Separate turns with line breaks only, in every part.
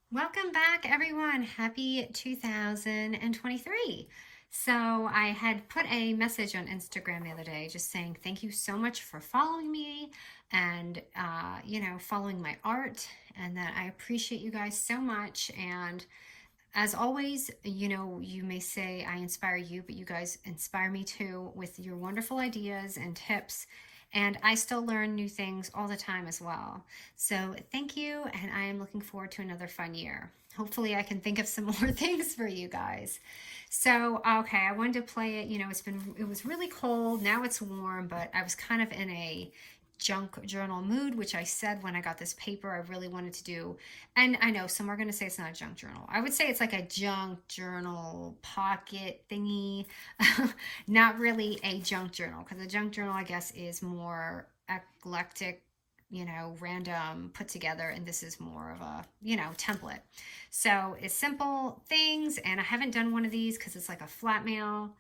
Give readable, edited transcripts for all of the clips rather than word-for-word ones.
Welcome back, everyone. Happy 2023. So, I had put a message on Instagram the other day just saying thank you so much for following me and, following my art, and that I appreciate you guys so much. And as always, you may say I inspire you, but you guys inspire me too with your wonderful ideas and tips. And I still learn new things all the time as well. So thank you, and I am looking forward to another fun year. Hopefully, I can think of some more things for you guys. So, okay, I wanted to play it. It was really cold. Now it's warm, but I was kind of in a junk journal mood, which I said when I got this paper I really wanted to do. And I know some are going to say it's not a junk journal. I would say it's like a junk journal pocket thingy. Not really a junk journal, because a junk journal, I guess, is more eclectic, random put together, and this is more of a, template. So it's simple things, and I haven't done one of these because it's like a flat mail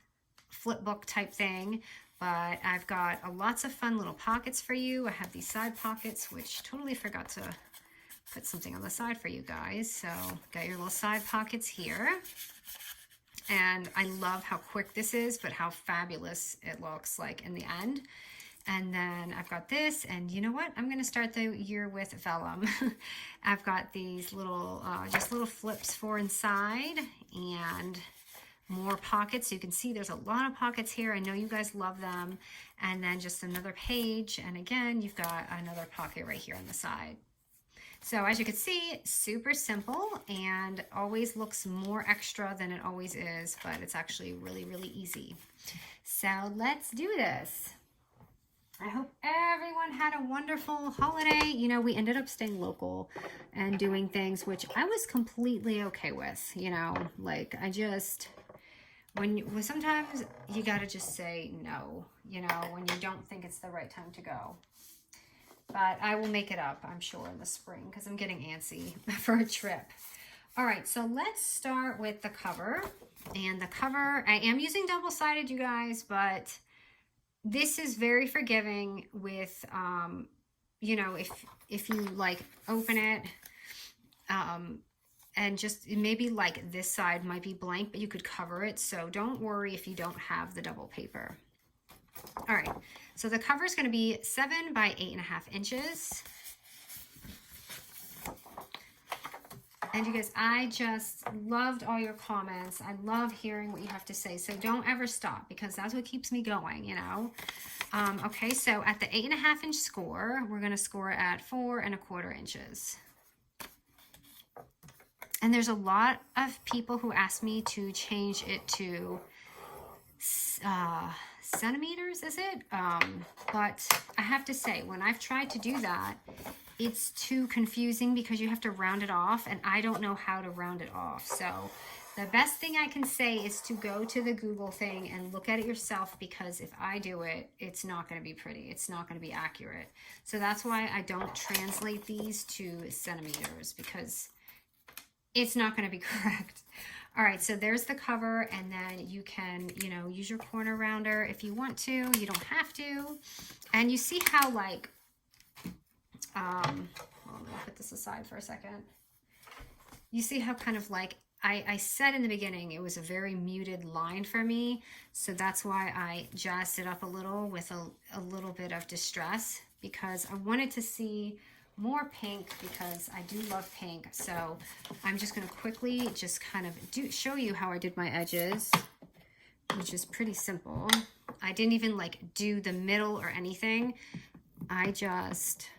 flip book type thing. But I've got lots of fun little pockets for you. I have these side pockets, which totally forgot to put something on the side for you guys. So got your little side pockets here. And I love how quick this is, but how fabulous it looks like in the end. And then I've got this, and you know what? I'm going to start the year with vellum. I've got these little, just little flips for inside, and more pockets. So you can see there's a lot of pockets here. I know you guys love them. And then just another page. And again, you've got another pocket right here on the side. So as you can see, super simple and always looks more extra than it always is, but it's actually really, really easy. So let's do this. I hope everyone had a wonderful holiday. We ended up staying local and doing things, which I was completely okay with, when sometimes you gotta just say no, when you don't think it's the right time to go. But I will make it up, I'm sure, in the spring, because I'm getting antsy for a trip. All right, so let's start with the cover. And the cover, I am using double-sided, you guys, but this is very forgiving with, if you like open it, and just maybe like this side might be blank, but you could cover it. So don't worry if you don't have the double paper. All right, so the cover is going to be 7 by 8.5 inches. And you guys, I just loved all your comments. I love hearing what you have to say. So don't ever stop, because that's what keeps me going, Okay, so at the 8.5 inch score, we're going to score at 4¼ inches. And there's a lot of people who ask me to change it to centimeters, is it? But I have to say, when I've tried to do that, it's too confusing because you have to round it off, and I don't know how to round it off. So the best thing I can say is to go to the Google thing and look at it yourself, because if I do it, it's not going to be pretty. It's not going to be accurate. So that's why I don't translate these to centimeters, because it's not going to be correct. All right, so there's the cover, and then you can, use your corner rounder if you want to. You don't have to. And you see how, like, let me put this aside for a second. You see how kind of like, I said in the beginning, it was a very muted line for me. So that's why I jazzed it up a little with a little bit of distress, because I wanted to see more pink, because I do love pink. So I'm just going to quickly just kind of show you how I did my edges, which is pretty simple. I didn't even like do the middle or anything. I just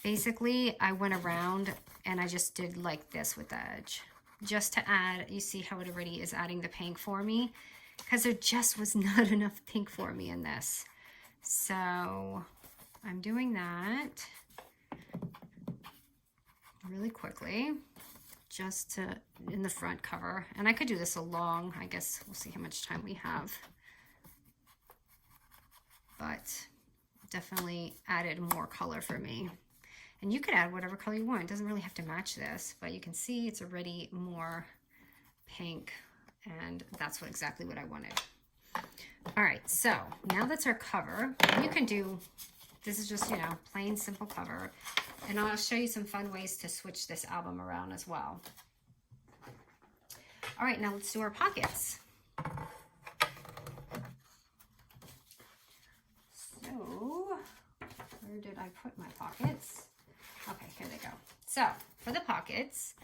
basically, I went around and I just did like this with the edge, just to add. You see how it already is adding the pink for me, because there just was not enough pink for me in this. So I'm doing that really quickly, just to in the front cover. And I could do this along. I guess we'll see how much time we have. But definitely added more color for me. And you could add whatever color you want. It doesn't really have to match this, but you can see it's already more pink, and that's exactly what I wanted. All right, so now that's our cover. You can do This is just, you know, plain simple cover. And I'll show you some fun ways to switch this album around as well. All right, now let's do our pockets. So, where did I put my pockets? Okay, here they go. So, for the pockets,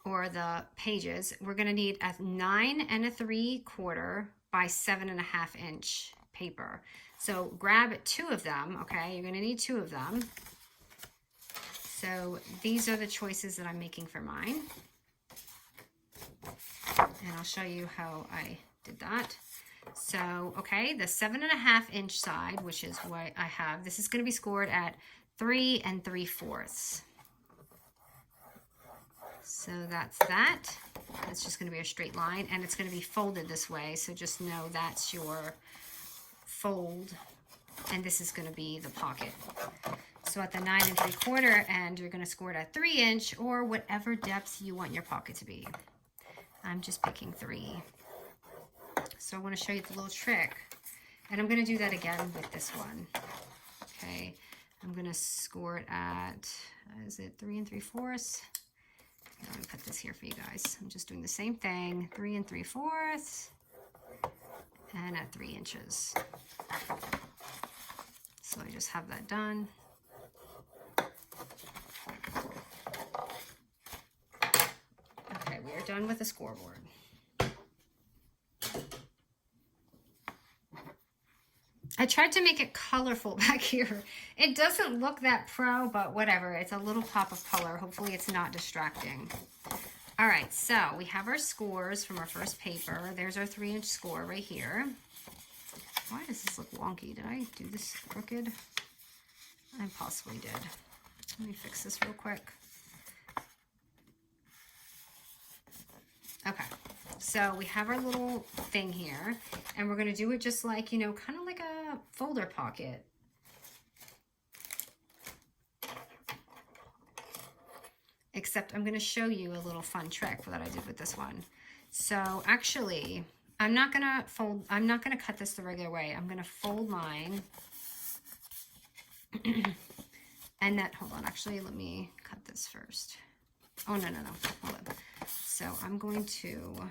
or the pages, we're gonna need a 9 3/4 by 7.5 inch paper. So grab 2 of them, okay? You're gonna need 2 of them. So these are the choices that I'm making for mine. And I'll show you how I did that. So, okay, the 7.5 inch side, which is what I have, this is gonna be scored at 3 3/4. So that's that. It's just going to be a straight line, and it's going to be folded this way. So just know that's your fold, and this is going to be the pocket. So at the 9 3/4 end, you're going to score it at 3 inch or whatever depth you want your pocket to be. I'm just picking 3. So I want to show you the little trick, and I'm going to do that again with this one. Okay, I'm going to score it at, is it 3 3/4? Let me put this here for you guys. I'm just doing the same thing, 3 3/4 and at 3 inches. So I just have that done. Okay, we are done with the scoreboard. I tried to make it colorful back here. It doesn't look that pro, but whatever. It's a little pop of color. Hopefully it's not distracting. All right, so we have our scores from our first paper. There's our 3 inch score right here. Why does this look wonky? Did I do this crooked? I possibly did. Let me fix this real quick. Okay, so we have our little thing here, and we're gonna do it just like, you know, kind of like a folder pocket. Except I'm gonna show you a little fun trick that I did with this one. So actually, I'm not gonna cut this the regular way. I'm gonna fold mine. And that, hold on, actually, let me cut this first. Oh, no, hold on. So I'm going to,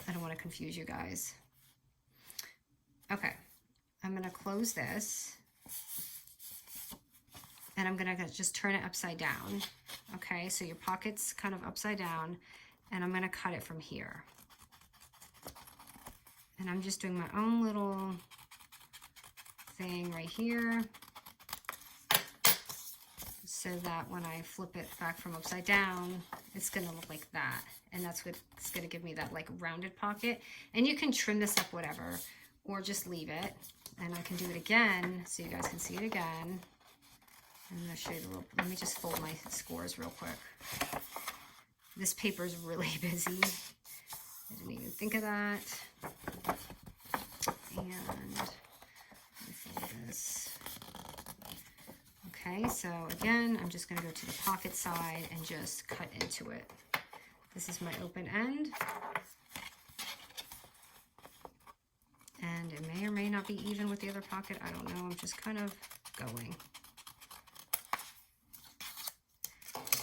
I don't want to confuse you guys. Okay, I'm going to close this, and I'm going to just turn it upside down. Okay, so your pocket's kind of upside down, and I'm going to cut it from here. And I'm just doing my own little thing right here, so that when I flip it back from upside down, it's going to look like that. And that's what's going to give me that like rounded pocket. And you can trim this up whatever, or just leave it. And I can do it again so you guys can see it again. I'm going to show you the little, let me just fold my scores real quick. This paper is really busy. I didn't even think of that. And let me fold this. Okay, so again, I'm just going to go to the pocket side and just cut into it. This is my open end. And it may or may not be even with the other pocket. I don't know. I'm just kind of going.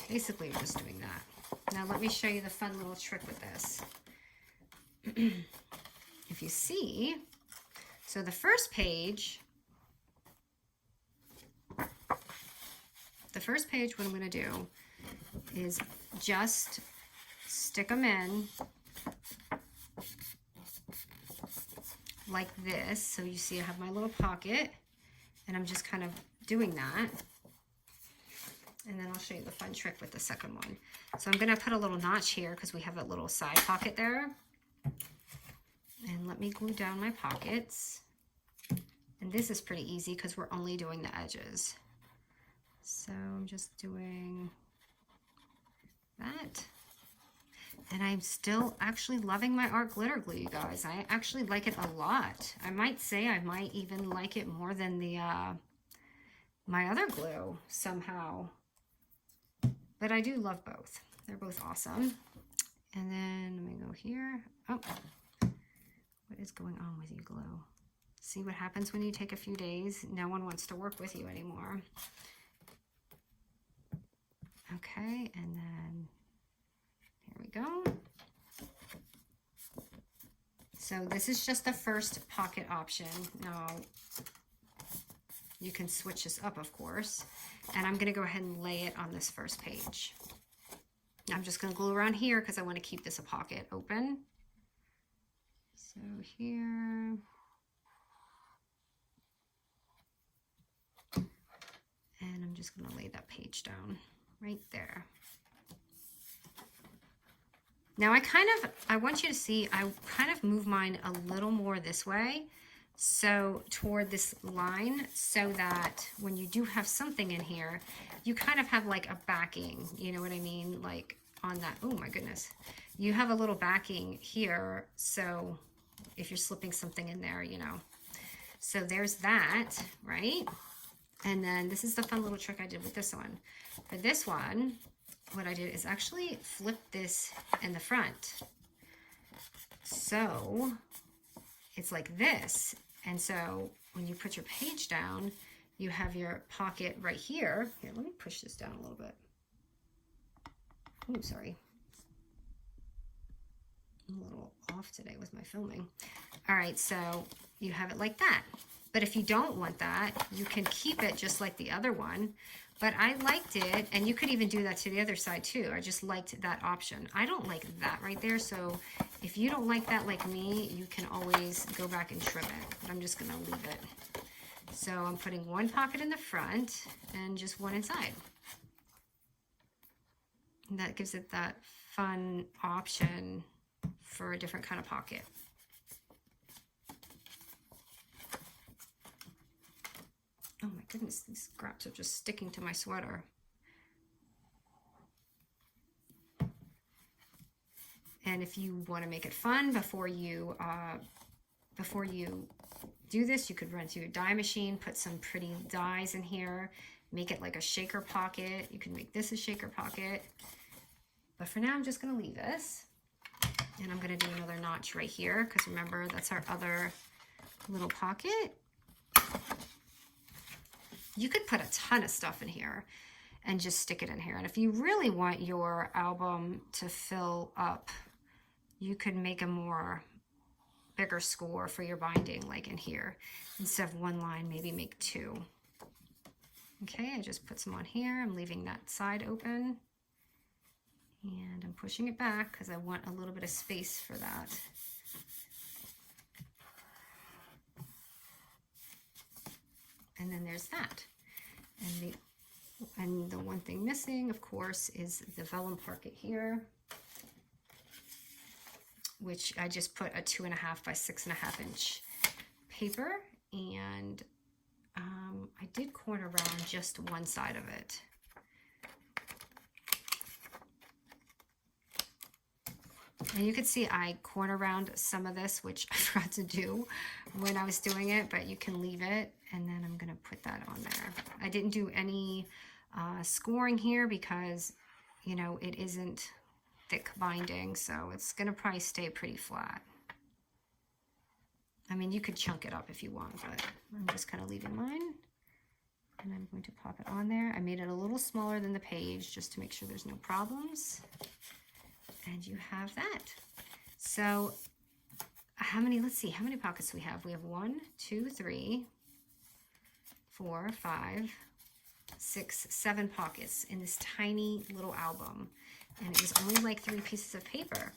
Basically, I'm just doing that. Now, let me show you the fun little trick with this. If you see, so the first page, what I'm going to do is just stick them in like this. So you see I have my little pocket, and I'm just kind of doing that. And then I'll show you the fun trick with the second one. So I'm going to put a little notch here because we have a little side pocket there. And let me glue down my pockets. And this is pretty easy because we're only doing the edges. So I'm just doing that. And I'm still actually loving my art glitter glue, you guys. I actually like it a lot. I might say I might even like it more than the my other glue somehow. But I do love both. They're both awesome. And then let me go here. Oh, what is going on with you, glue? See what happens when you take a few days. No one wants to work with you anymore. Okay, and then here we go. So this is just the first pocket option. Now, you can switch this up, of course. And I'm gonna go ahead and lay it on this first page. I'm just gonna glue around here because I want to keep this a pocket open. So here. And I'm just gonna lay that page down right there. Now I want you to see, I kind of move mine a little more this way, so toward this line, so that when you do have something in here, you kind of have like a backing, you know what I mean? Like on that, oh my goodness. You have a little backing here, so if you're slipping something in there, you know. So there's that, right? And then this is the fun little trick I did with this one. For this one, what I did is actually flip this in the front. So it's like this. And so when you put your page down, you have your pocket right here. Here, let me push this down a little bit. Oh, sorry. I'm a little off today with my filming. All right, so you have it like that. But if you don't want that, you can keep it just like the other one. But I liked it, and you could even do that to the other side too. I just liked that option. I don't like that right there, so if you don't like that like me, you can always go back and trim it. But I'm just gonna leave it. So I'm putting one pocket in the front and just one inside. And that gives it that fun option for a different kind of pocket. Oh my goodness, these scraps are just sticking to my sweater. And if you want to make it fun before you do this, you could run through a dye machine, put some pretty dyes in here, make it like a shaker pocket. You can make this a shaker pocket. But for now, I'm just going to leave this. And I'm going to do another notch right here, because remember, that's our other little pocket. You could put a ton of stuff in here and just stick it in here. And if you really want your album to fill up, you could make a bigger score for your binding, like in here. Instead of one line, maybe make two. Okay, I just put some on here. I'm leaving that side open. And I'm pushing it back because I want a little bit of space for that. And then there's that. And the one thing missing, of course, is the Vellum Polka here, which I just put a 2.5 by 6.5 inch paper, and I did corner around just one side of it. And you can see I corner around some of this, which I forgot to do when I was doing it, but you can leave it. And then I'm going to put that on there. I didn't do any scoring here because, you know, it isn't thick binding, so it's going to probably stay pretty flat. I mean, you could chunk it up if you want, but I'm just kind of leaving mine. And I'm going to pop it on there. I made it a little smaller than the page just to make sure there's no problems. And you have that. So let's see, how many pockets do we have? We have 1, 2, 3, 4, 5, 6, 7 pockets in this tiny little album. And it was only like 3 pieces of paper.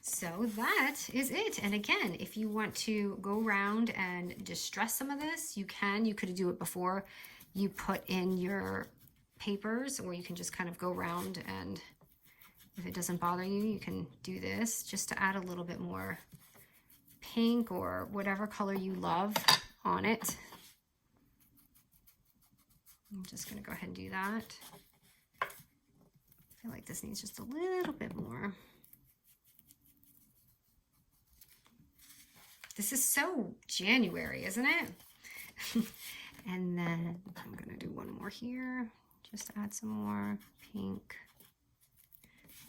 So that is it. And again, if you want to go around and distress some of this, you can. You could do it before you put in your papers, or you can just kind of go around, and if it doesn't bother you, you can do this just to add a little bit more pink or whatever color you love on it. I'm just going to go ahead and do that. I feel like this needs just a little bit more. This is so January, isn't it? And then I'm going to do one more here, just to add some more pink.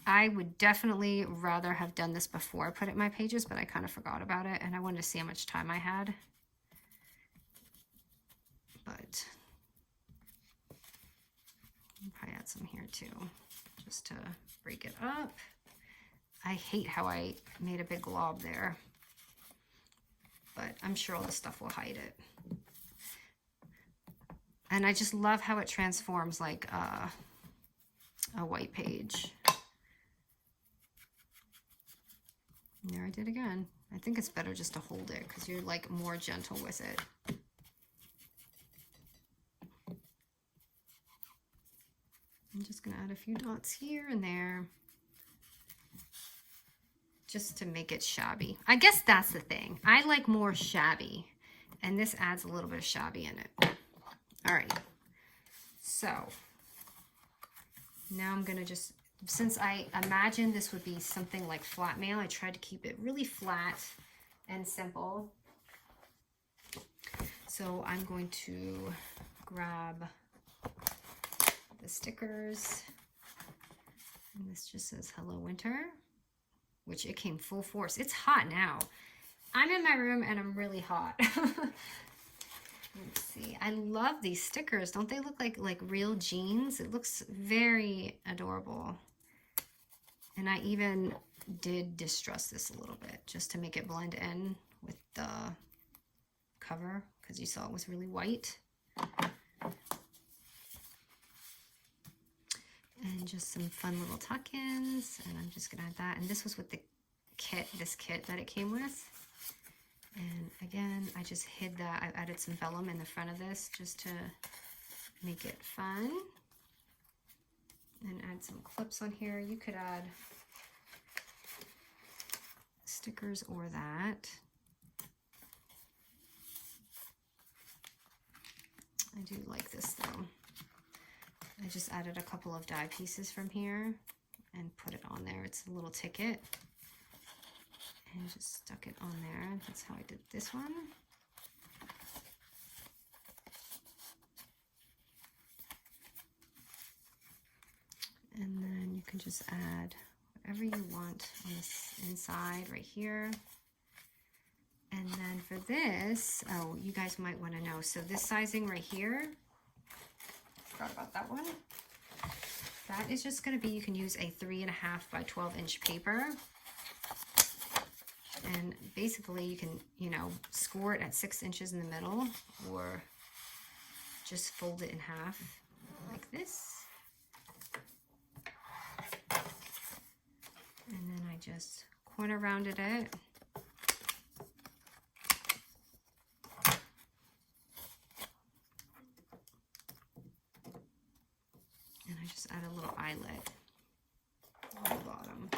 I would definitely rather have done this before I put it in my pages, but I kind of forgot about it, and I wanted to see how much time I had. But I'll probably add some here too, just to break it up. I hate how I made a big glob there, but I'm sure all this stuff will hide it. And I just love how it transforms like a white page. There I did again. I think it's better just to hold it because you're like more gentle with it. I'm just gonna add a few dots here and there just to make it shabby. I guess that's the thing. I like more shabby, and this adds a little bit of shabby in it. All right, so now I'm gonna just, since I imagine this would be something like flat mail, I tried to keep it really flat and simple. So I'm going to grab the stickers, and this just says Hello Winter, which it came full force. It's hot now. I'm in my room and I'm really hot. Let's see. I love these stickers. Don't they look like real jeans? It looks very adorable. And I even did distress this a little bit just to make it blend in with the cover because you saw it was really white. And just some fun little tuck-ins. And I'm just gonna add that. And this was with the kit, this kit that it came with. And again, I just hid that. I added some vellum in the front of this just to make it fun. And add some clips on here. You could add stickers or that. I do like this though. I just added a couple of die pieces from here and put it on there. It's a little ticket. And just stuck it on there. That's how I did this one. And then you can just add whatever you want on this inside right here. And then for this, oh, you guys might want to know. So this sizing right here, forgot about that one. That is just going to be, you can use a 3.5 by 12 inch paper. And basically you can, you know, score it at 6 inches in the middle or just fold it in half like this. And then I just corner rounded it. And I just add a little eyelet on the bottom.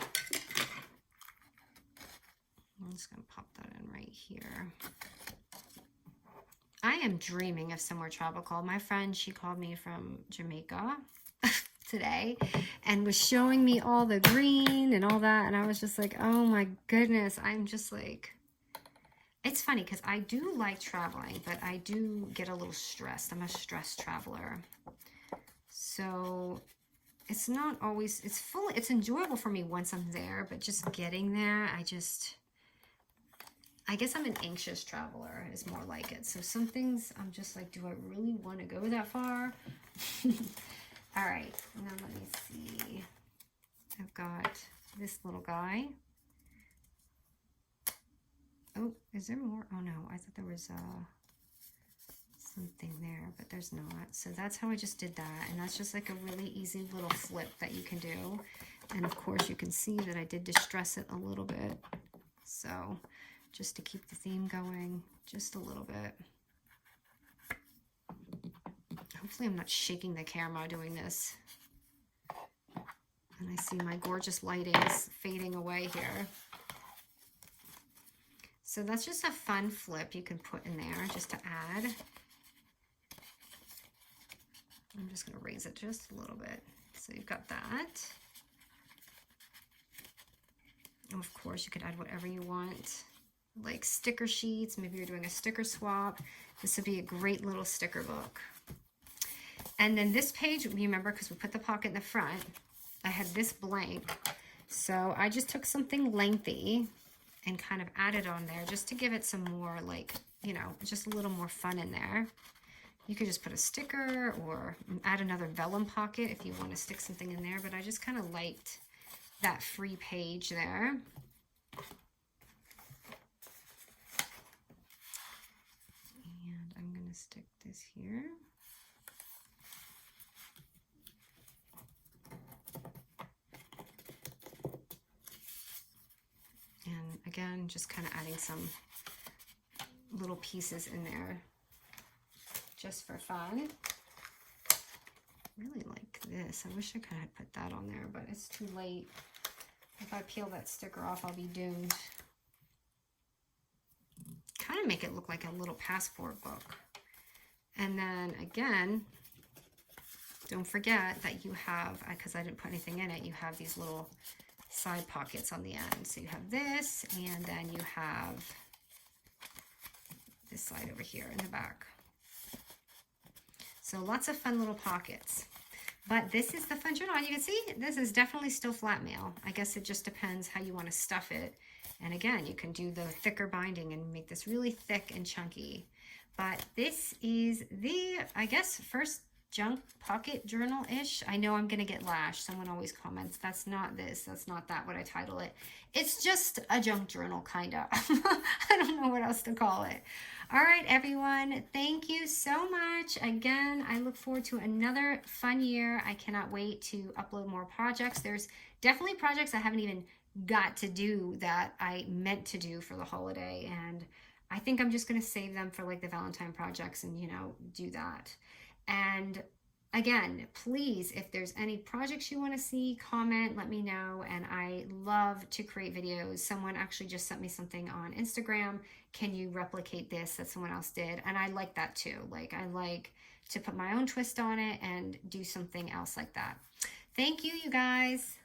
I'm just going to pop that in right here. I am dreaming of somewhere tropical. My friend, she called me from Jamaica today and was showing me all the green and all that. And I was just like, oh my goodness. I'm just like, it's funny because I do like traveling, but I do get a little stressed. I'm a stressed traveler. So it's not always, it's enjoyable for me once I'm there, but just getting there, I guess I'm an anxious traveler is more like it. So some things I'm just like, do I really want to go that far? All right, now let me see. I've got this little guy. Oh, is there more? Oh no, I thought there was something there, but there's not. So that's how I just did that. And that's just like a really easy little flip that you can do. And of course you can see that I did distress it a little bit. So just to keep the theme going just a little bit. Hopefully I'm not shaking the camera doing this. And I see my gorgeous lighting is fading away here. So that's just a fun flip you can put in there just to add. I'm just going to raise it just a little bit. So you've got that. And of course you could add whatever you want. Like sticker sheets, maybe you're doing a sticker swap. This would be a great little sticker book. And then this page, remember, because we put the pocket in the front, I had this blank. So I just took something lengthy and kind of added on there just to give it some more, like, you know, just a little more fun in there. You could just put a sticker or add another vellum pocket if you want to stick something in there, but I just kind of liked that free page there. And I'm going to stick this here. And again, just kind of adding some little pieces in there just for fun. Really like this. I wish I could have put that on there, but it's too late. If I peel that sticker off, I'll be doomed. Kind of make it look like a little passport book. And then again, don't forget that you have, because I didn't put anything in it, you have these little side pockets on the end. So you have this, and then you have this side over here in the back. So lots of fun little pockets. But this is the fun journal. And you can see this is definitely still flat mail. I guess it just depends how you want to stuff it. And again, you can do the thicker binding and make this really thick and chunky. But this is the, I guess, first junk pocket journal-ish. I know I'm going to get lashed. Someone always comments, that's not this, that's not that, what I title it. It's just a junk journal, kind of. I don't know what else to call it. All right, everyone. Thank you so much. Again, I look forward to another fun year. I cannot wait to upload more projects. There's definitely projects I haven't even got to do that I meant to do for the holiday. And I think I'm just going to save them for like the Valentine projects and, you know, do that. And again, please, if there's any projects you want to see, comment, let me know. And I love to create videos. Someone actually just sent me something on Instagram. Can you replicate this that someone else did? And I like that too. Like, I like to put my own twist on it and do something else like that. Thank you, you guys.